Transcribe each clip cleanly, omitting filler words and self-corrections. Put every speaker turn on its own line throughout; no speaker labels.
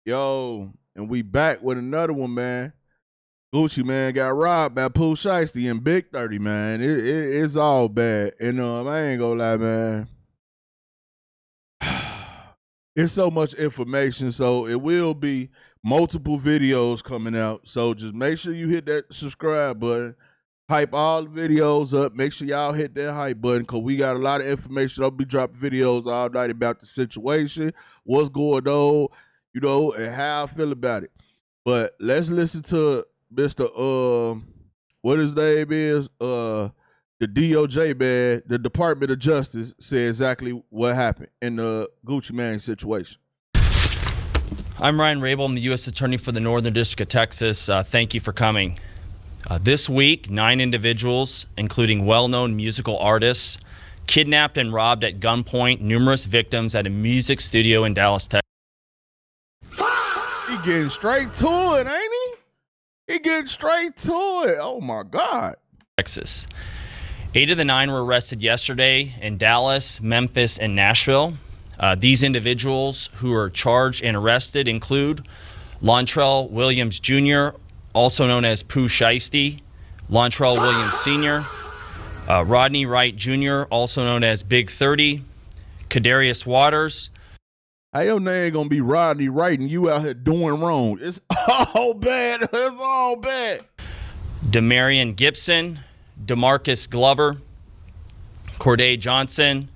Yo, and we back with another one, man. Gucci, man, got robbed by Pooh Shiesty and BIG30, man. It's all bad. And I ain't gonna lie, man. It's so much information, so it will be multiple videos coming out. So just make sure you hit that subscribe button. Hype all the videos up. Make sure y'all hit that hype button because we got a lot of information. I'll be dropping videos all night about the situation, what's going on, and how I feel about it. But let's listen to Mr. What his name is, the DOJ, man, the Department of Justice, said exactly what happened in the Gucci Mane situation.
I'm Ryan Rabel. I'm the U.S. Attorney for the Northern District of Texas. Thank you for coming. This week, 9 individuals, including well-known musical artists, kidnapped and robbed at gunpoint numerous victims at a music studio in Dallas, Texas.
He getting straight to it, ain't he? He getting straight to it. Oh, my God.
Texas. 8 of the 9 were arrested yesterday in Dallas, Memphis, and Nashville. These individuals who are charged and arrested include Lontrell Williams Jr., also known as Pooh Shiesty, Lontrell Williams Sr., Rodney Wright Jr., also known as BIG30, Kadarius Waters.
How your name gonna be Rodney Wright and you out here doing wrong? It's all bad. It's all bad.
Demarion Gibson, DeMarcus Glover, Corday Johnson,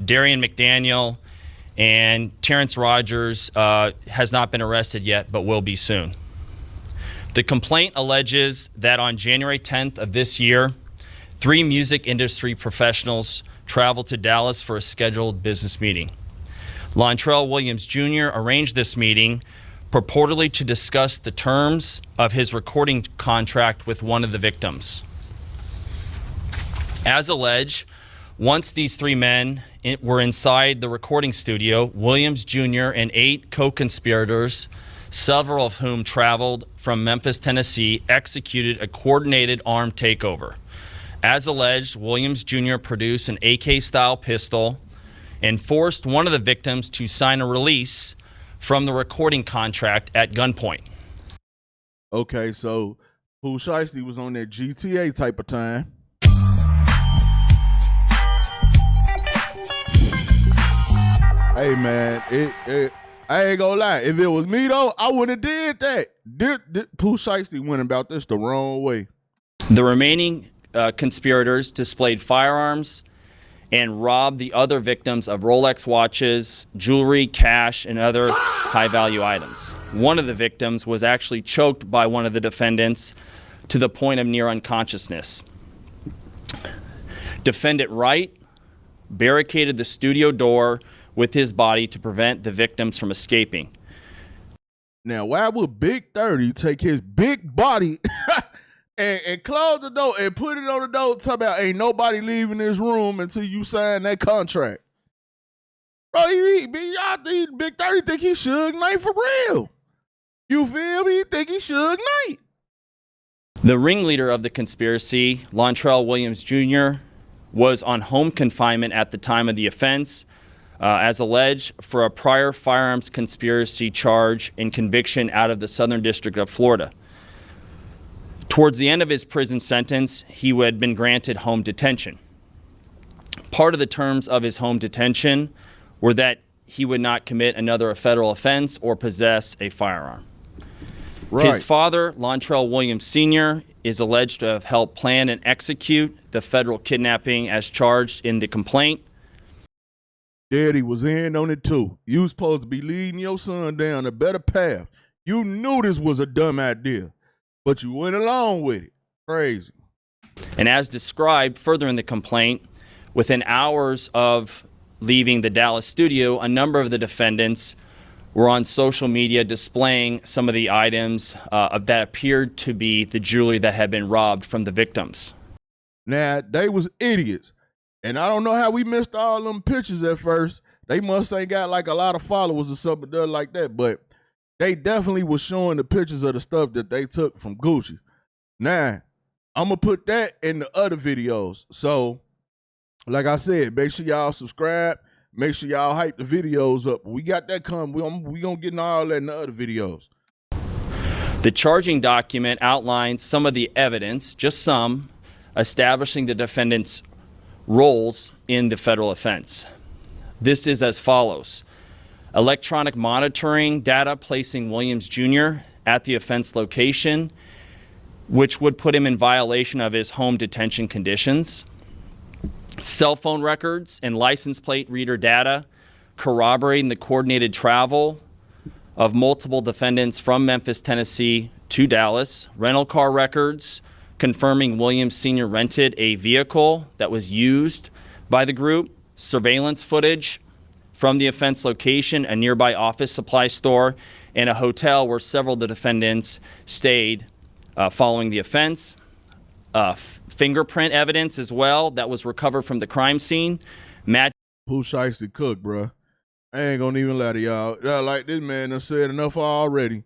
Darian McDaniel, and Terrence Rogers has not been arrested yet, but will be soon. The complaint alleges that on January 10th of this year, 3 music industry professionals traveled to Dallas for a scheduled business meeting. Lontrell Williams Jr. arranged this meeting purportedly to discuss the terms of his recording contract with one of the victims. As alleged, once these 3 men were inside the recording studio, Williams Jr. and 8 co-conspirators, several of whom traveled from Memphis, Tennessee, executed a coordinated armed takeover. As alleged, Williams Jr. produced an AK-style pistol and forced one of the victims to sign a release from the recording contract at gunpoint.
Okay, so Pooh Shiesty was on that GTA type of time. Hey, man, I ain't gonna lie. If it was me, though, I wouldn't have did that. Pooh Shiesty went about this the wrong way.
The remaining conspirators displayed firearms and robbed the other victims of Rolex watches, jewelry, cash, and other high-value items. One of the victims was actually choked by one of the defendants to the point of near unconsciousness. Defendant Wright barricaded the studio door with his body to prevent the victims from escaping.
Now, why would BIG30 take his big body and close the door and put it on the door talking about ain't nobody leaving this room until you sign that contract? Bro, y'all think BIG30 think he Suge Knight for real. You feel me? He think he Suge Knight.
The ringleader of the conspiracy, Lontrell Williams Jr., was on home confinement at the time of the offense, as alleged, for a prior firearms conspiracy charge and conviction out of the Southern District of Florida. Towards the end of his prison sentence, he had been granted home detention. Part of the terms of his home detention were that he would not commit another federal offense or possess a firearm. Right. His father, Lontrell Williams Sr., is alleged to have helped plan and execute the federal kidnapping as charged in the complaint.
Daddy was in on it too. You was supposed to be leading your son down a better path. You knew this was a dumb idea, but you went along with it. Crazy.
And as described further in the complaint, within hours of leaving the Dallas studio, a number of the defendants were on social media displaying some of the items that appeared to be the jewelry that had been robbed from the victims.
Now, they was idiots. And I don't know how we missed all them pictures at first. They must ain't got like a lot of followers or something like that. But they definitely was showing the pictures of the stuff that they took from Gucci. Now, I'm going to put that in the other videos. So, like I said, make sure y'all subscribe. make sure y'all hype the videos up. We got that coming. We gonna get in all that in the other videos.
The charging document outlines some of the evidence, just some, establishing the defendant's roles in the federal offense. This is as follows. Electronic monitoring data placing Williams Jr. at the offense location, which would put him in violation of his home detention conditions. Cell phone records and license plate reader data corroborating the coordinated travel of multiple defendants from Memphis, Tennessee to Dallas. Rental car records confirming Williams Sr. rented a vehicle that was used by the group. Surveillance footage from the offense location, a nearby office supply store, and a hotel where several of the defendants stayed following the offense. Fingerprint evidence as well that was recovered from the crime scene.
Pooh Shiesty cook, bruh. I ain't gonna even lie to y'all. Like this man done said enough already.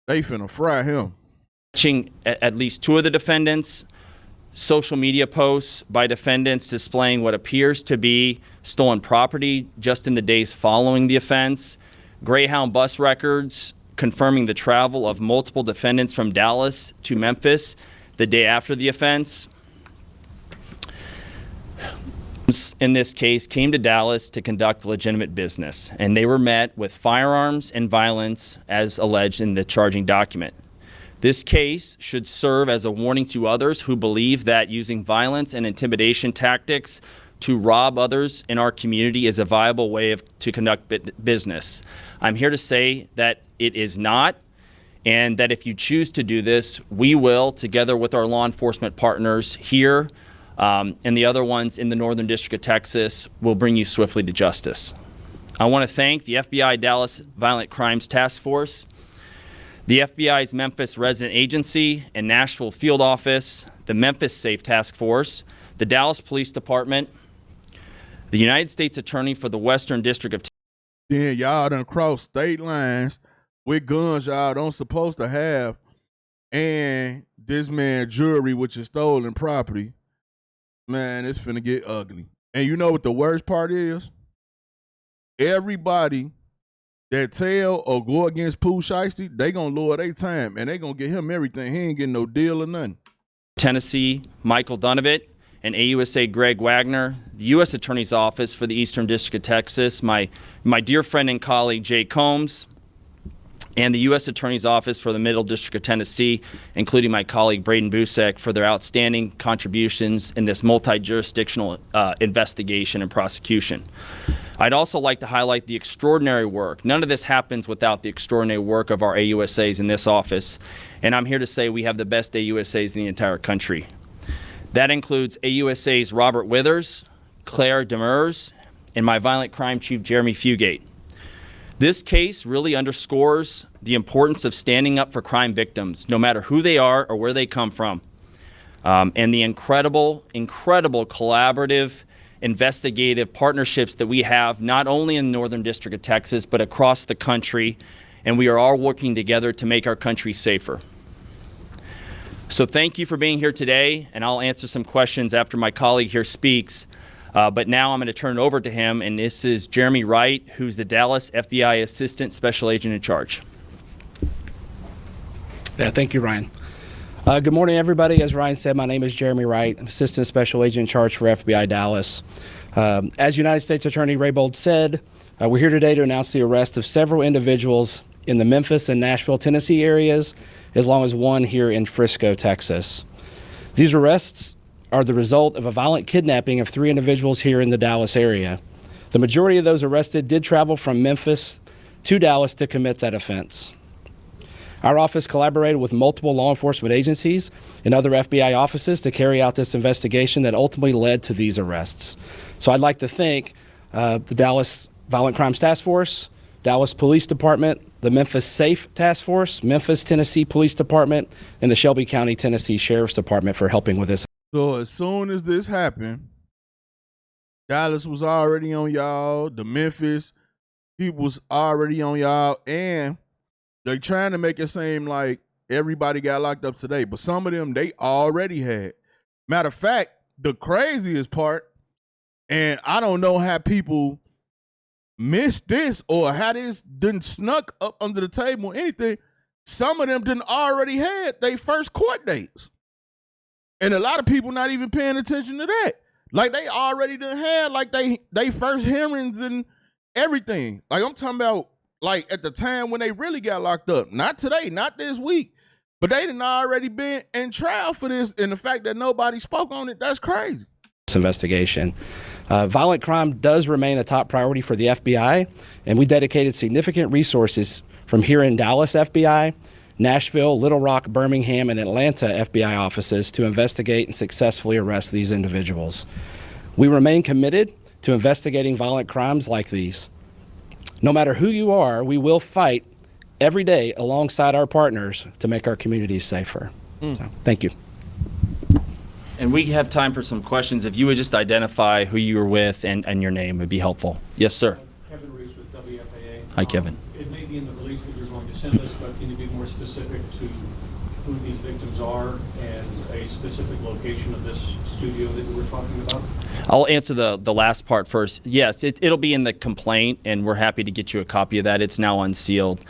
They finna fry him.
Matching at least two of the defendants. Social media posts by defendants displaying what appears to be stolen property just in the days following the offense. Greyhound bus records confirming the travel of multiple defendants from Dallas to Memphis the day after the offense. In this case, came to Dallas to conduct legitimate business, and they were met with firearms and violence as alleged in the charging document. This case should serve as a warning to others who believe that using violence and intimidation tactics to rob others in our community is a viable way to conduct business. I'm here to say that it is not, and that if you choose to do this, we will, together with our law enforcement partners here and the other ones in the Northern District of Texas, will bring you swiftly to justice. I want to thank the FBI Dallas Violent Crimes Task Force, the FBI's Memphis Resident Agency and Nashville Field Office, the Memphis Safe Task Force, the Dallas Police Department, the United States Attorney for the Western District of Texas.
Then y'all done crossed state lines with guns y'all don't supposed to have, and this man jewelry, which is stolen property. Man, it's finna get ugly. And you know what the worst part is? Everybody that tell or go against Pooh Shiesty, they gonna lower their time, and they gonna get him everything. He ain't getting no deal or nothing.
Tennessee, Michael Dunovit, and AUSA Greg Wagner, the U.S. Attorney's Office for the Eastern District of Texas, my dear friend and colleague Jay Combs, and the U.S. Attorney's Office for the Middle District of Tennessee, including my colleague Braden Busek, for their outstanding contributions in this multi-jurisdictional investigation and prosecution. I'd also like to highlight the extraordinary work. None of this happens without the extraordinary work of our AUSAs in this office, and I'm here to say we have the best AUSAs in the entire country. That includes AUSAs Robert Withers, Claire Demers, and my violent crime chief, Jeremy Fugate. This case really underscores the importance of standing up for crime victims, no matter who they are or where they come from, and the incredible collaborative, investigative partnerships that we have, not only in the Northern District of Texas, but across the country, and we are all working together to make our country safer. So thank you for being here today, and I'll answer some questions after my colleague here speaks. But now I'm going to turn it over to him, and this is Jeremy Wright, who's the Dallas FBI Assistant Special Agent in charge.
Yeah, thank you, Ryan. Good morning, everybody. As Ryan said, my name is Jeremy Wright. I'm Assistant Special Agent in charge for FBI Dallas. As United States Attorney Raybold said, we're here today to announce the arrest of several individuals in the Memphis and Nashville, Tennessee areas, as long as one here in Frisco, Texas. These arrests are the result of a violent kidnapping of 3 individuals here in the Dallas area. The majority of those arrested did travel from Memphis to Dallas to commit that offense. Our office collaborated with multiple law enforcement agencies and other FBI offices to carry out this investigation that ultimately led to these arrests. So I'd like to thank the Dallas Violent Crimes Task Force, Dallas Police Department, the Memphis Safe Task Force, Memphis, Tennessee Police Department, and the Shelby County, Tennessee Sheriff's Department for helping with this.
So as soon as this happened, Dallas was already on y'all. The Memphis people was already on y'all, and they trying to make it seem like everybody got locked up today, but some of them they already had. Matter of fact, the craziest part, and I don't know how people missed this or had this didn't snuck up under the table or anything, some of them didn't already had their first court dates. And a lot of people not even paying attention to that. Like they already done had like they first hearings and everything. Like I'm talking about like at the time when they really got locked up. Not today, not this week. But they done already been in trial for this, and the fact that nobody spoke on it, that's crazy.
This investigation. Violent crime does remain a top priority for the FBI, and we dedicated significant resources from here in Dallas FBI, Nashville, Little Rock, Birmingham, and Atlanta FBI offices to investigate and successfully arrest these individuals. We remain committed to investigating violent crimes like these. No matter who you are, we will fight every day alongside our partners to make our communities safer. So, thank you.
And we have time for some questions. If you would just identify who you were with and your name would be helpful. Yes, sir.
Kevin Reese with WFAA.
Hi, Kevin.
It may be in the release that you're going to send us, but can you be more specific to who these victims are and a specific location of this studio that you were talking about?
I'll answer the last part first. Yes, it'll be in the complaint, and we're happy to get you a copy of that. It's now unsealed.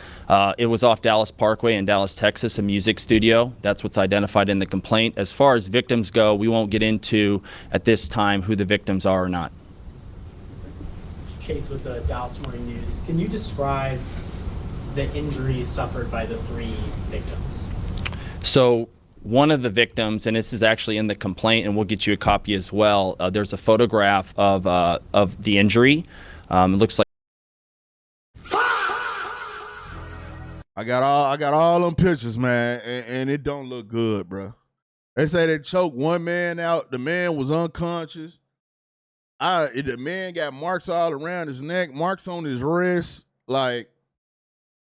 It was off Dallas Parkway in Dallas, Texas, a music studio. That's what's identified in the complaint. As far as victims go, we won't get into at this time who the victims are or not.
Chase with the Dallas Morning News. Can you describe the injuries suffered by the 3 victims?
So one of the victims, and this is actually in the complaint, and we'll get you a copy as well. There's a photograph of the injury. It looks like.
I got all them pictures, man, and it don't look good, bro. They say they choked one man out. The man was unconscious. The man got marks all around his neck, marks on his wrist. Like,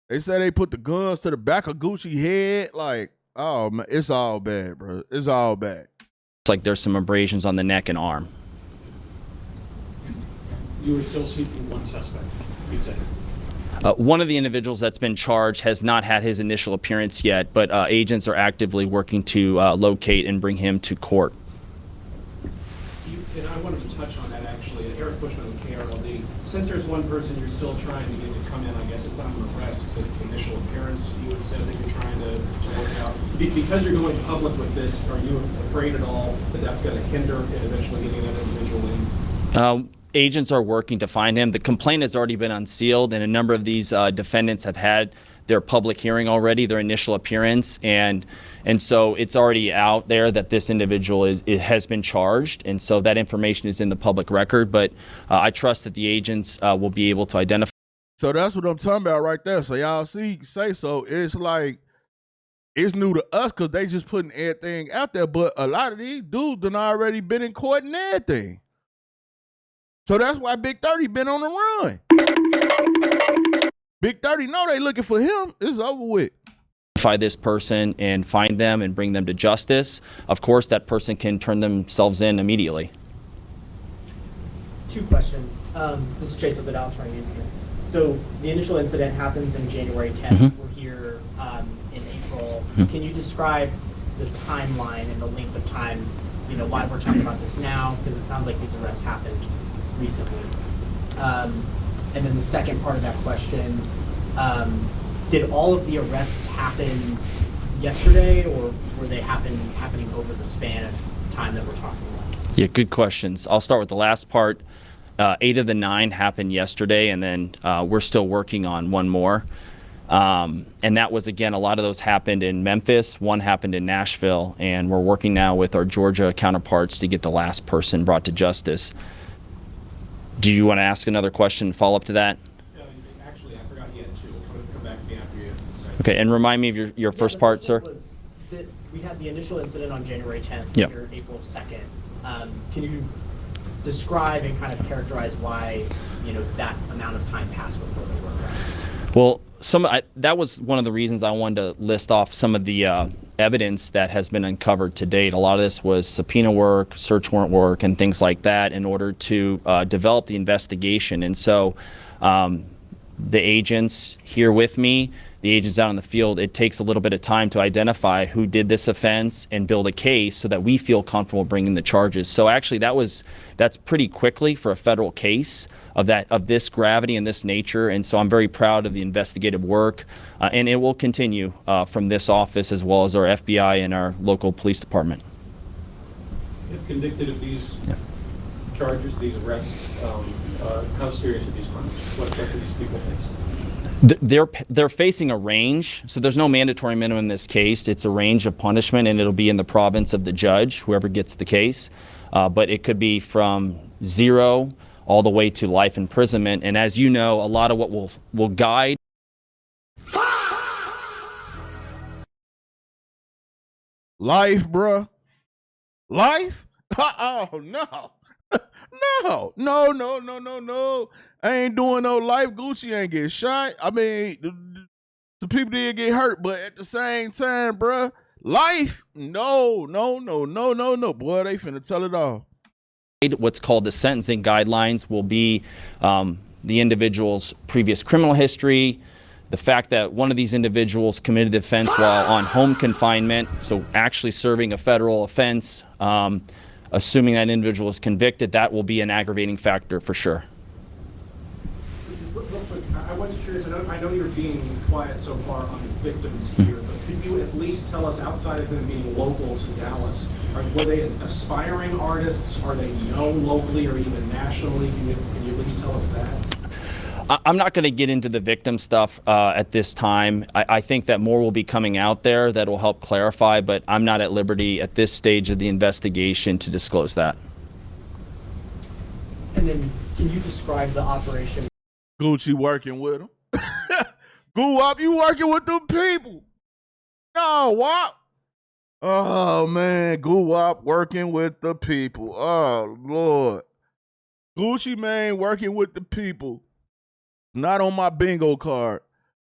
they say they put the guns to the back of Gucci head. Like, oh, man, it's all bad, bro. It's all bad.
It's like there's some abrasions on the neck and arm.
You were still seeking one suspect, you said.
One of the individuals that's been charged has not had his initial appearance yet, but agents are actively working to locate and bring him to court.
And I wanted to touch on that, actually. Eric Bushman with KRLD. Since there's one person you're still trying to get to come in, I guess it's not an arrest, it's its initial appearance, you would say that you're trying to work out. Because you're going public with this, are you afraid at all that that's going to hinder and eventually getting that individual in?
Agents are working to find him. The complaint has already been unsealed, and a number of these defendants have had their public hearing already, their initial appearance, and so it's already out there that this individual has been charged, and so that information is in the public record. But I trust that the agents will be able to identify.
So that's what I'm talking about right there. So y'all say so. It's like it's new to us because they just putting everything out there, but a lot of these dudes done already been in court and everything. So that's why BIG30 been on the run. BIG30 know they looking for him. It's over with.
Identify this person and find them and bring them to justice. Of course, that person can turn themselves in immediately.
2 questions. This is Chase with the Dallas Morning News again. So the initial incident happens in January 10th. We're here in April. Can you describe the timeline and the length of time, why we're talking about this now? Because it sounds like these arrests happened recently. And then the second part of that question, did all of the arrests happen yesterday, or were they happening over the span of time that we're talking about?
Yeah, good questions. I'll start with the last part. 8 of the 9 happened yesterday, and then we're still working on one more. And that was, again, a lot of those happened in Memphis, one happened in Nashville, and we're working now with our Georgia counterparts to get the last person brought to justice. Do you want to ask another question and follow up to that?
No, actually, I forgot you had 2. Come back to me after you.
Okay, and remind me of your first part, sir.
We had the initial incident on January 10th,
Yep.
here April 2nd. Can you describe and kind of characterize why, that amount of time passed before they were arrested?
Well, that was one of the reasons I wanted to list off some of the evidence that has been uncovered to date. A lot of this was subpoena work, search warrant work, and things like that in order to develop the investigation. And so the agents here with me, the agents out in the field, it takes a little bit of time to identify who did this offense and build a case so that we feel comfortable bringing the charges. So actually that's pretty quickly for a federal case of this gravity and this nature. And so I'm very proud of the investigative work, and it will continue from this office as well as our FBI and our local police department.
If convicted of these charges, these arrests, how serious are these crimes? What do these people face?
They're facing a range, so there's no mandatory minimum in this case. It's a range of punishment, and it'll be in the province of the judge, whoever gets the case. But it could be from 0 all the way to life imprisonment. And as you know, a lot of what will guide
Life, bruh. Life? Oh, no. No. I ain't doing no life. Gucci ain't get shot. I mean, the people did get hurt, but at the same time, bruh, life? No. Boy, they finna tell it all.
what's called the sentencing guidelines will be the individual's previous criminal history, the fact that one of these individuals committed the offense while on home confinement, so actually serving a federal offense. Assuming that individual is convicted, that will be an aggravating factor for sure.
Real quick, I was curious, I know you're being quiet so far on the victims here, but could you at least tell us, outside of them being local to Dallas, were they aspiring artists? Are they known locally or even nationally? Can you at least tell us that?
I'm not going to get into the victim stuff at this time. I think that more will be coming out there that will help clarify, but I'm not at liberty at this stage of the investigation to disclose that.
And then, can you describe the operation?
Gucci working with them. Guwop, you working with them people. No, Wop. Oh, man, Guwop working with the people. Oh, Lord. Gucci Mane working with the people. Not on my bingo card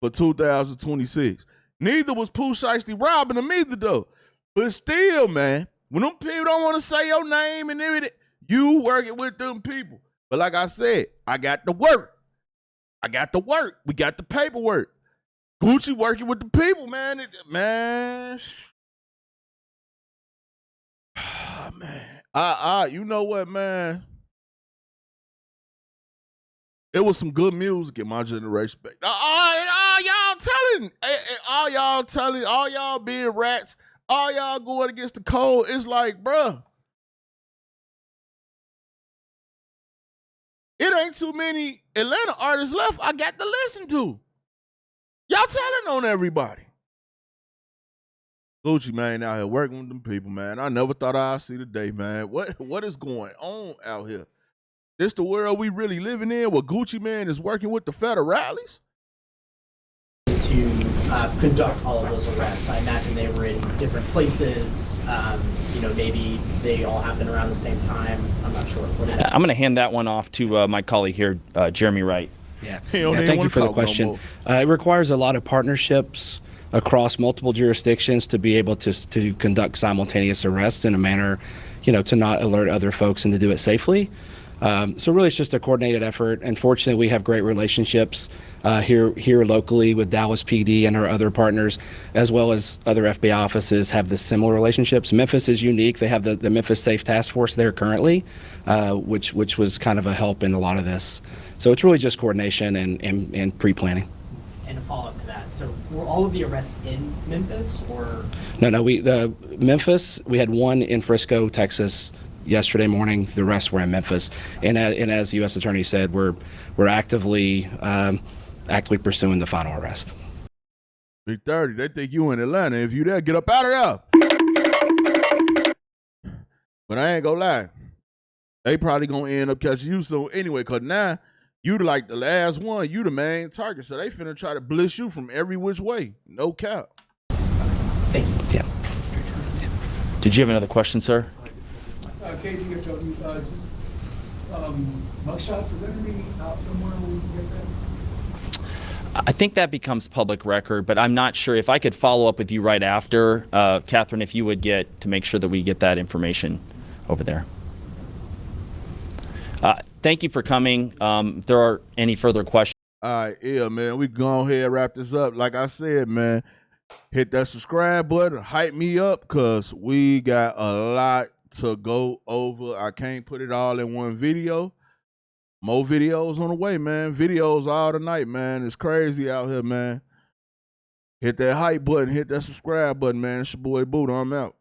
for 2026. Neither was Pooh Shiesty robbing them either, though. But still, man, when them people don't want to say your name and everything, you working with them people. But like I said, I got the work. We got the paperwork. Gucci working with the people, man. Man. Man. You know what, man? It was some good music in my generation. All y'all telling, all y'all being rats, all y'all going against the code. It's like, bruh, it ain't too many Atlanta artists left I got to listen to. Y'all telling on everybody. Gucci Mane out here working with them people, man. I never thought I'd see the day, man. What is going on out here? This the world we really living in, where Gucci Mane is working with the federales?
To conduct all of those arrests. I imagine they were in different places. Maybe they all happened around the same time. I'm not sure.
I'm going to hand that one off to my colleague here, Jeremy Wright.
Thank you for the question. It requires a lot of partnerships across multiple jurisdictions to be able to conduct simultaneous arrests in a manner, to not alert other folks and to do it safely. So really, it's just a coordinated effort. Unfortunately, we have great relationships here locally with Dallas PD and our other partners, as well as other FBI offices have the similar relationships. Memphis is unique. They have the Memphis Safe Task Force there currently, which was kind of a help in a lot of this. So it's really just coordination and pre-planning.
And a follow-up to that. So were all of the arrests in Memphis, or? No.
Memphis, we had one in Frisco, Texas, yesterday morning. The rest were in Memphis, and as the U.S. Attorney said, we're actively pursuing the final arrest.
BIG30, they think you in Atlanta. If you there, get up out of there. But I ain't gonna lie, they probably gonna end up catching you soon anyway. Cause now you like the last one, you the main target, so they finna try to bliss you from every which way. No cap.
Thank you.
Yeah.
Did you have another question, sir?
Mugshots, is that going to be out somewhere where we can get that?
I think that becomes public record, but I'm not sure. If I could follow up with you right after, Catherine, if you would get to make sure that we get that information over there. Thank you for coming. If there are any further questions.
All right, yeah, man. We go ahead and wrap this up. Like I said, man, hit that subscribe button, hype me up, cause we got a lot to go over. I can't put it all in one video. More videos on the way, man. Videos all tonight, man. It's crazy out here, man. Hit that hype button, hit that subscribe button, man. It's your boy Buddha. I'm out.